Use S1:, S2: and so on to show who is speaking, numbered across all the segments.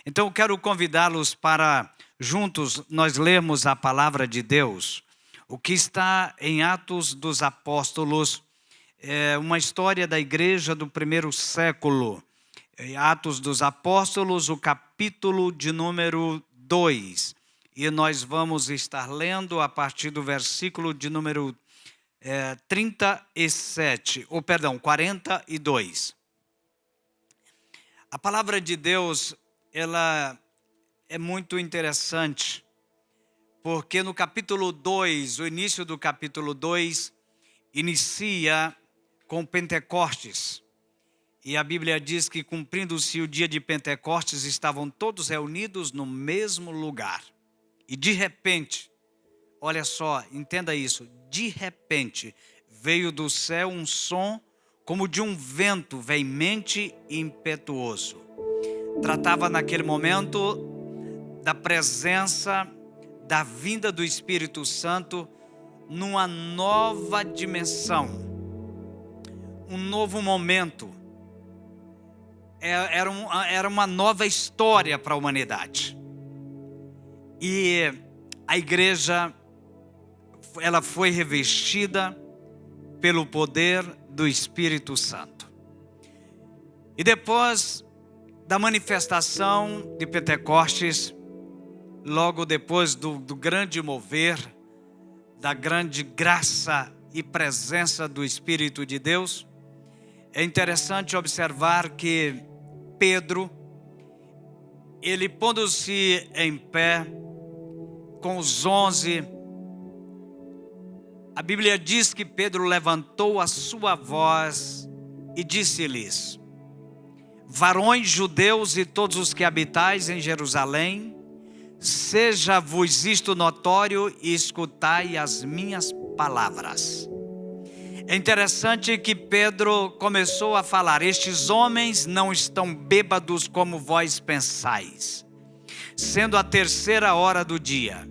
S1: Então eu quero convidá-los para juntos nós lermos a palavra de Deus. O que está em Atos dos Apóstolos é uma história da igreja do primeiro século. Atos dos Apóstolos, o capítulo de número 2. E nós vamos estar lendo a partir do versículo de número 42. A palavra de Deus, ela é muito interessante, porque no capítulo 2, o início do capítulo 2, inicia com Pentecostes. E a Bíblia diz que, cumprindo-se o dia de Pentecostes, estavam todos reunidos no mesmo lugar. E de repente, olha só, entenda isso, de repente veio do céu um som como de um vento veemente e impetuoso. Tratava naquele momento da presença, da vinda do Espírito Santo numa nova dimensão, um novo momento. Era uma nova história para a humanidade. E a igreja, ela foi revestida pelo poder do Espírito Santo. E depois da manifestação de Pentecostes, logo depois do grande mover, da grande graça e presença do Espírito de Deus, é interessante observar que Pedro, ele pondo-se em pé com os 11, a Bíblia diz que Pedro levantou a sua voz e disse-lhes: varões judeus e todos os que habitais em Jerusalém, seja-vos isto notório e escutai as minhas palavras. É interessante que Pedro começou a falar: estes homens não estão bêbados como vós pensais, sendo a 3ª hora do dia.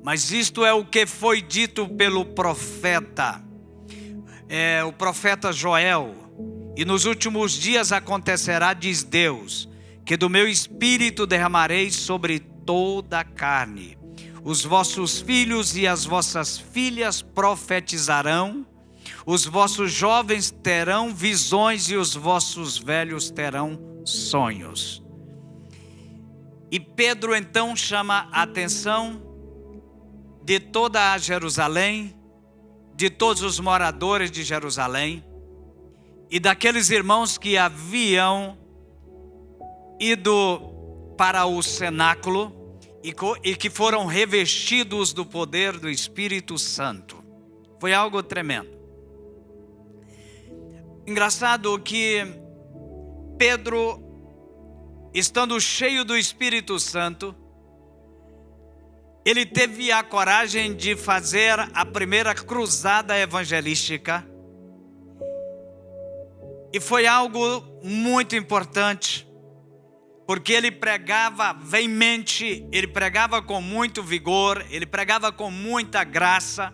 S1: Mas isto é o que foi dito pelo profeta, o profeta Joel. E nos últimos dias acontecerá, diz Deus, que do meu espírito derramarei sobre toda a carne. Os vossos filhos e as vossas filhas profetizarão, os vossos jovens terão visões e os vossos velhos terão sonhos. E Pedro então chama a atenção de toda a Jerusalém, de todos os moradores de Jerusalém e daqueles irmãos que haviam ido para o cenáculo e que foram revestidos do poder do Espírito Santo. Foi algo tremendo. Engraçado que Pedro, estando cheio do Espírito Santo, ele teve a coragem de fazer a primeira cruzada evangelística. E foi algo muito importante, porque ele pregava veemente, ele pregava com muito vigor, ele pregava com muita graça.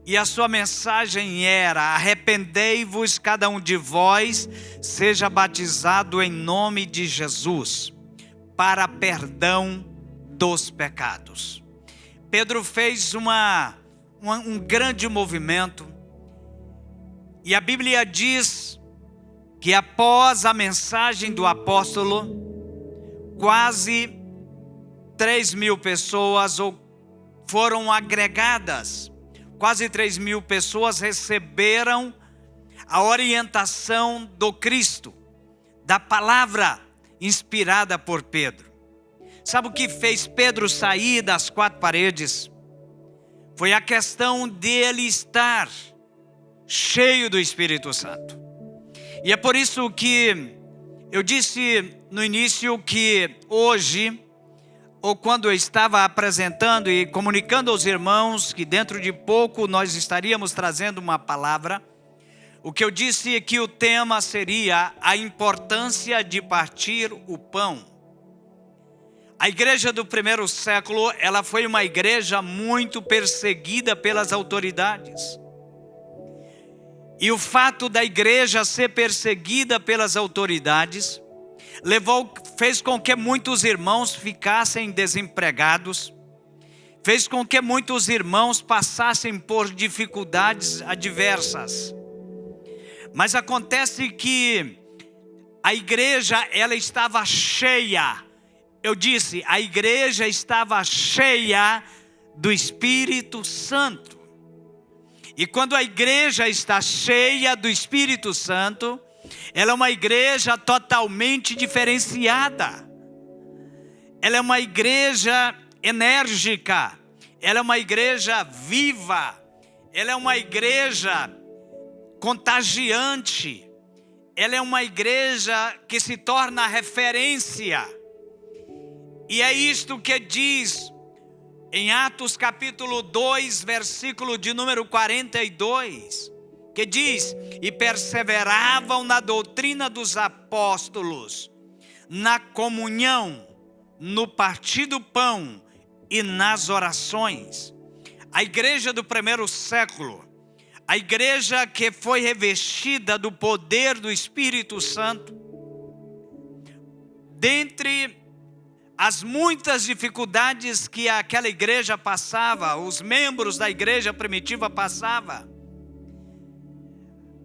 S1: E a sua mensagem era: arrependei-vos cada um de vós, seja batizado em nome de Jesus, para perdão dos pecados. Pedro fez um grande movimento. E a Bíblia diz que após a mensagem do apóstolo, quase 3.000 pessoas foram agregadas. Quase 3.000 pessoas receberam a orientação do Cristo, da palavra inspirada por Pedro. Sabe o que fez Pedro sair das 4 paredes? Foi a questão dele estar cheio do Espírito Santo. E é por isso que eu disse no início que hoje, ou quando eu estava apresentando e comunicando aos irmãos que dentro de pouco nós estaríamos trazendo uma palavra, o que eu disse é que o tema seria a importância de partir o pão. A igreja do primeiro século, ela foi uma igreja muito perseguida pelas autoridades. E o fato da igreja ser perseguida pelas autoridades fez com que muitos irmãos ficassem desempregados, fez com que muitos irmãos passassem por dificuldades adversas. Mas acontece que a igreja, ela estava cheia. Eu disse, a igreja estava cheia do Espírito Santo. E quando a igreja está cheia do Espírito Santo, ela é uma igreja totalmente diferenciada. Ela é uma igreja enérgica. Ela é uma igreja viva. Ela é uma igreja contagiante. Ela é uma igreja que se torna referência. E é isto que diz em Atos capítulo 2, versículo de número 42, que diz: e perseveravam na doutrina dos apóstolos, na comunhão, no partir do pão e nas orações. A igreja do primeiro século, a igreja que foi revestida do poder do Espírito Santo, dentre as muitas dificuldades que aquela igreja passava, os membros da igreja primitiva passavam,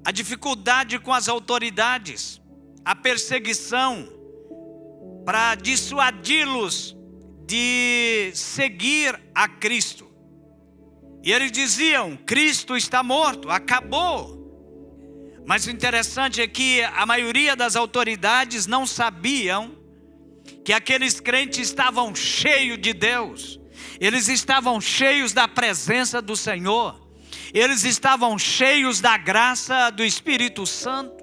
S1: a dificuldade com as autoridades, a perseguição, para dissuadi-los de seguir a Cristo. E eles diziam: Cristo está morto, acabou. Mas o interessante é que a maioria das autoridades não sabiam que aqueles crentes estavam cheios de Deus. Eles estavam cheios da presença do Senhor. Eles estavam cheios da graça do Espírito Santo.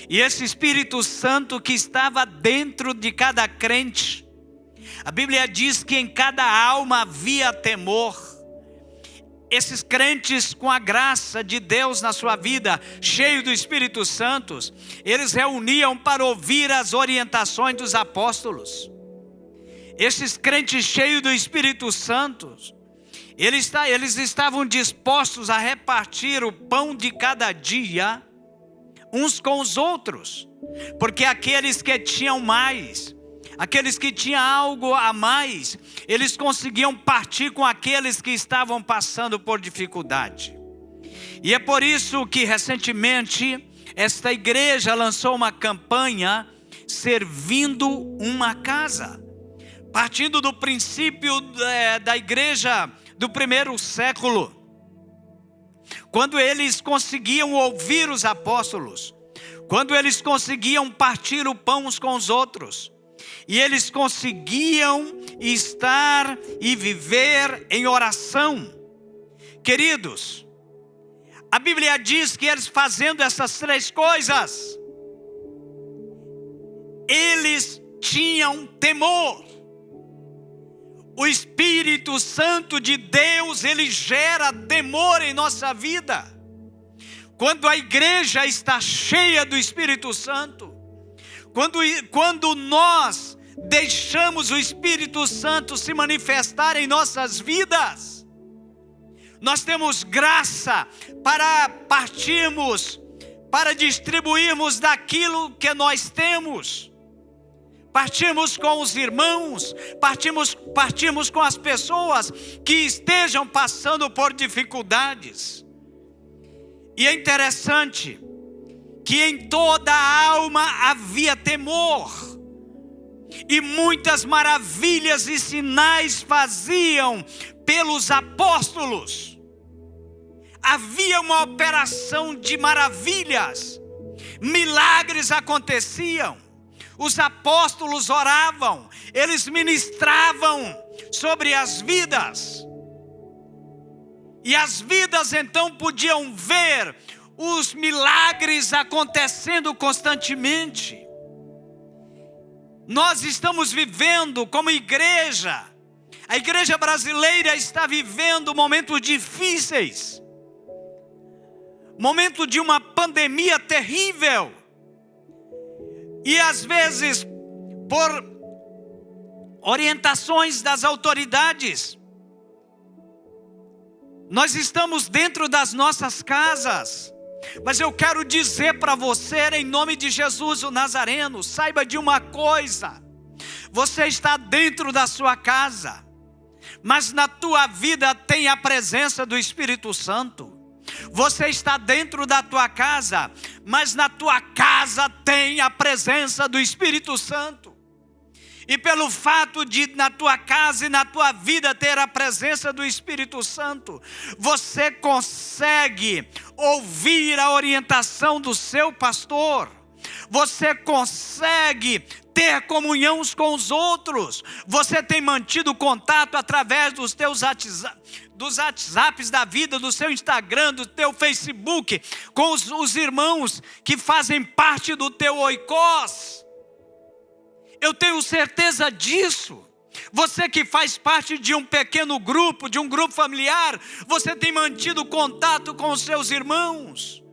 S1: E esse Espírito Santo que estava dentro de cada crente, a Bíblia diz que em cada alma havia temor. Esses crentes com a graça de Deus na sua vida, cheio do Espírito Santo, eles reuniam para ouvir as orientações dos apóstolos. Esses crentes cheios do Espírito Santo, eles estavam dispostos a repartir o pão de cada dia, uns com os outros, porque aqueles que tinham mais, aqueles que tinham algo a mais, eles conseguiam partir com aqueles que estavam passando por dificuldade. E é por isso que recentemente esta igreja lançou uma campanha, servindo uma casa, partindo do princípio da igreja do primeiro século, quando eles conseguiam ouvir os apóstolos, quando eles conseguiam partir o pão uns com os outros, e eles conseguiam estar e viver em oração. Queridos, a Bíblia diz que eles fazendo essas três coisas, eles tinham temor. O Espírito Santo de Deus, ele gera temor em nossa vida. Quando a igreja está cheia do Espírito Santo, quando nós deixamos o Espírito Santo se manifestar em nossas vidas, nós temos graça para partirmos, para distribuirmos daquilo que nós temos. Partimos com os irmãos, partimos com as pessoas que estejam passando por dificuldades. E é interessante que em toda a alma havia temor, e muitas maravilhas e sinais faziam pelos apóstolos. Havia uma operação de maravilhas, milagres aconteciam, os apóstolos oravam, eles ministravam sobre as vidas, e as vidas então podiam ver os milagres acontecendo constantemente. Nós estamos vivendo como igreja, a igreja brasileira está vivendo momentos difíceis, momento de uma pandemia terrível, e às vezes por orientações das autoridades, nós estamos dentro das nossas casas, Mas eu quero dizer para você, em nome de Jesus o Nazareno, saiba de uma coisa: você está dentro da sua casa, mas na tua vida tem a presença do Espírito Santo. Você está dentro da tua casa, mas na tua casa tem a presença do Espírito Santo. E pelo fato de na tua casa e na tua vida ter a presença do Espírito Santo, você consegue ouvir a orientação do seu pastor. Você consegue ter comunhão uns com os outros. Você tem mantido contato através dos teus WhatsApps da vida, do seu Instagram, do teu Facebook, com os irmãos que fazem parte do teu oikos. Eu tenho certeza disso. Você que faz parte de um pequeno grupo, de um grupo familiar, você tem mantido contato com os seus irmãos.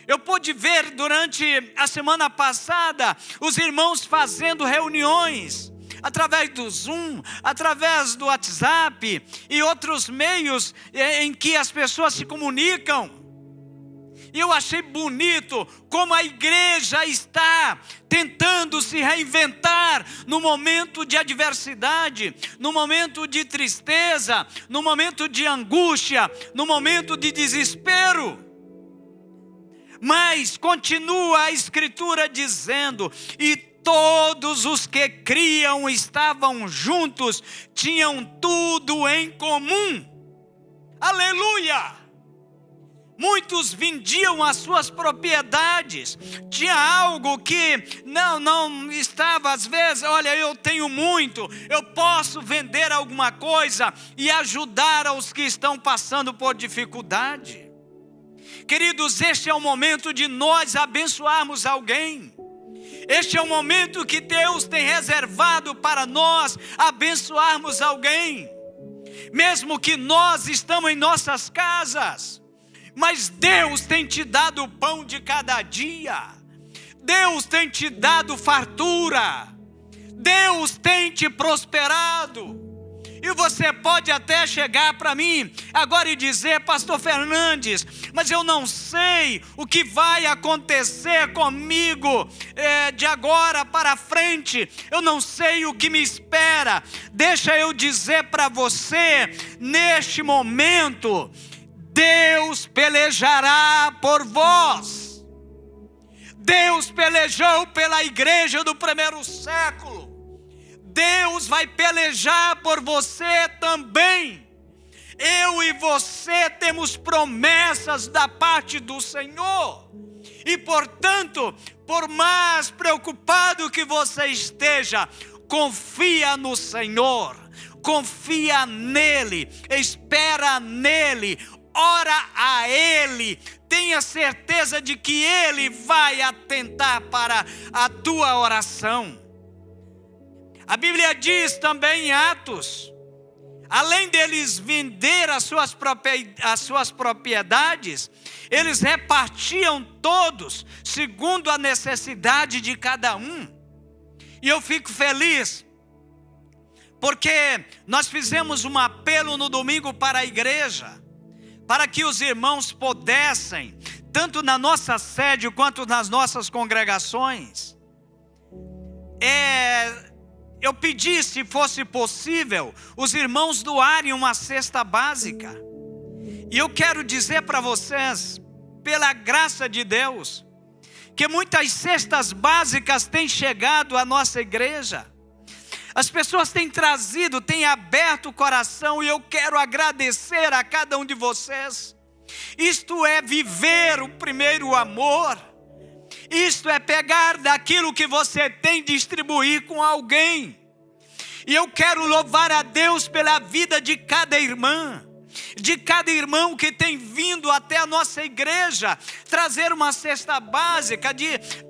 S1: Eu pude ver durante a semana passada os irmãos fazendo reuniões através do Zoom, através do WhatsApp e outros meios em que as pessoas se comunicam. E eu achei bonito como a igreja está tentando se reinventar no momento de adversidade, no momento de tristeza, no momento de angústia, no momento de desespero. Mas continua a Escritura dizendo: e todos os que criam estavam juntos, tinham tudo em comum. Aleluia! Muitos vendiam as suas propriedades. Tinha algo que não estava, às vezes, olha, eu tenho muito, eu posso vender alguma coisa e ajudar aos que estão passando por dificuldade. Queridos, este é o momento de nós abençoarmos alguém. Este é o momento que Deus tem reservado para nós abençoarmos alguém. Mesmo que nós estamos em nossas casas, mas Deus tem te dado o pão de cada dia. Deus tem te dado fartura. Deus tem te prosperado. E você pode até chegar para mim agora e dizer: pastor Fernandes, mas eu não sei o que vai acontecer comigo de agora para frente. Eu não sei o que me espera. Deixa eu dizer para você, neste momento, Deus pelejará por vós. Deus pelejou pela igreja do primeiro século. Deus vai pelejar por você também. Eu e você temos promessas da parte do Senhor. E portanto, por mais preocupado que você esteja, confia no Senhor. Confia nele, espera nele, ora a Ele, tenha certeza de que Ele vai atentar para a tua oração. A Bíblia diz também em Atos, além deles vender as suas propriedades, eles repartiam todos segundo a necessidade de cada um. E eu fico feliz, porque nós fizemos um apelo no domingo para a igreja, para que os irmãos pudessem, tanto na nossa sede quanto nas nossas congregações, eu pedi, se fosse possível, os irmãos doarem uma cesta básica. E eu quero dizer para vocês, pela graça de Deus, que muitas cestas básicas têm chegado à nossa igreja. As pessoas têm trazido, têm aberto o coração, e eu quero agradecer a cada um de vocês. Isto é viver o primeiro amor. Isto é pegar daquilo que você tem e distribuir com alguém. E eu quero louvar a Deus pela vida de cada irmã, de cada irmão que tem vindo até a nossa igreja, trazer uma cesta básica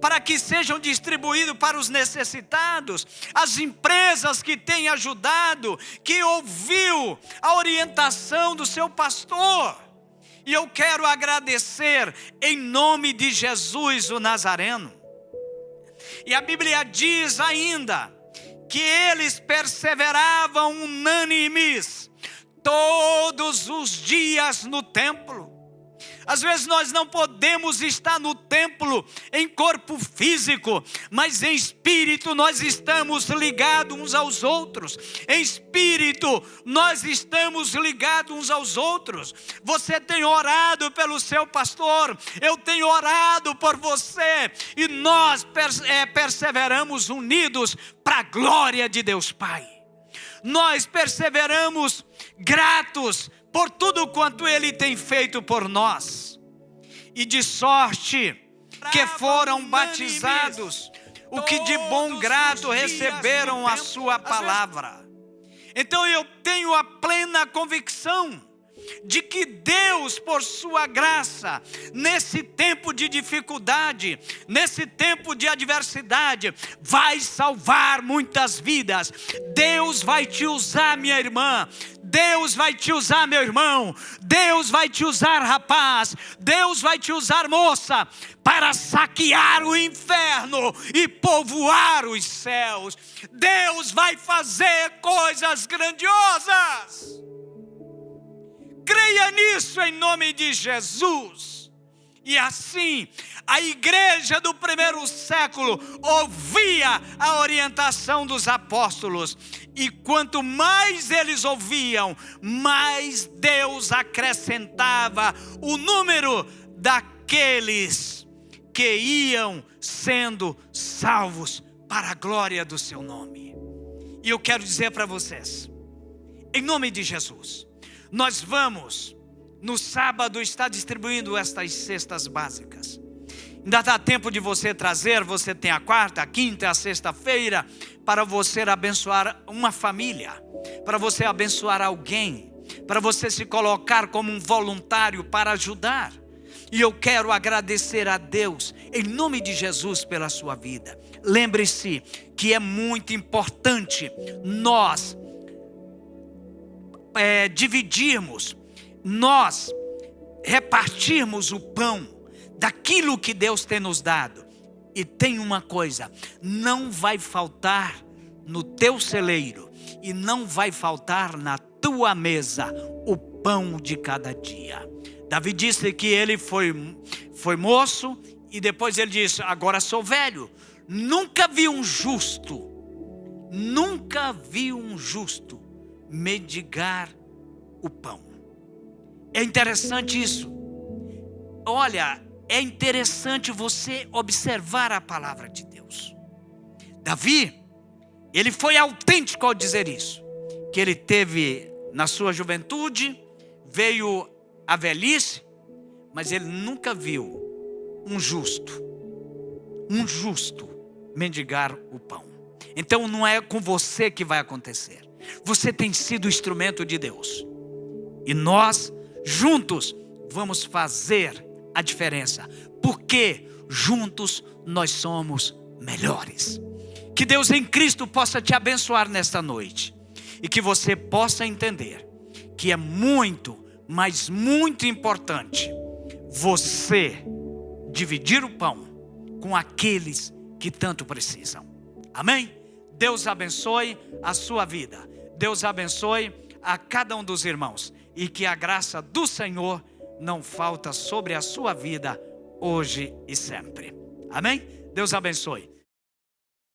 S1: para que sejam distribuídos para os necessitados, as empresas que têm ajudado, que ouviu a orientação do seu pastor. E eu quero agradecer em nome de Jesus o Nazareno. E a Bíblia diz ainda que eles perseveravam unânimes todos os dias no templo. Às vezes nós não podemos estar no templo em corpo físico, mas em espírito nós estamos ligados uns aos outros. Em espírito nós estamos ligados uns aos outros. Você tem orado pelo seu pastor, eu tenho orado por você, e nós perseveramos unidos para a glória de Deus Pai. Nós perseveramos gratos por tudo quanto Ele tem feito por nós. E de sorte que foram batizados, o que de bom grado receberam a sua palavra. Então eu tenho a plena convicção de que Deus, por sua graça, nesse tempo de dificuldade, nesse tempo de adversidade, vai salvar muitas vidas. Deus vai te usar, minha irmã. Deus vai te usar, meu irmão. Deus vai te usar, rapaz. Deus vai te usar, moça, para saquear o inferno e povoar os céus. Deus vai fazer coisas grandiosas. Creia nisso em nome de Jesus. E assim, a igreja do primeiro século ouvia a orientação dos apóstolos. E quanto mais eles ouviam, mais Deus acrescentava o número daqueles que iam sendo salvos para a glória do seu nome. E eu quero dizer para vocês, em nome de Jesus, nós vamos, no sábado, estar distribuindo estas cestas básicas. Ainda dá tempo de você trazer, você tem a quarta, a quinta, a sexta-feira, para você abençoar uma família, para você abençoar alguém, para você se colocar como um voluntário para ajudar. E eu quero agradecer a Deus, em nome de Jesus, pela sua vida. Lembre-se que é muito importante nós dividirmos, nós repartirmos o pão daquilo que Deus tem nos dado. E tem uma coisa, não vai faltar no teu celeiro e não vai faltar na tua mesa o pão de cada dia. Davi disse que ele foi moço e depois ele disse: agora sou velho. Nunca vi um justo mendigar o pão. É interessante isso. Olha, é interessante você observar a palavra de Deus. Davi, ele foi autêntico ao dizer isso, que ele teve na sua juventude, veio a velhice, mas ele nunca viu um justo mendigar o pão. Então não é com você que vai acontecer. Você tem sido instrumento de Deus. E nós, juntos, vamos fazer a diferença. Porque juntos nós somos melhores. Que Deus em Cristo possa te abençoar nesta noite. E que você possa entender que é muito, mas muito importante você dividir o pão com aqueles que tanto precisam. Amém? Deus abençoe a sua vida. Deus abençoe a cada um dos irmãos. E que a graça do Senhor não falta sobre a sua vida hoje e sempre. Amém? Deus abençoe.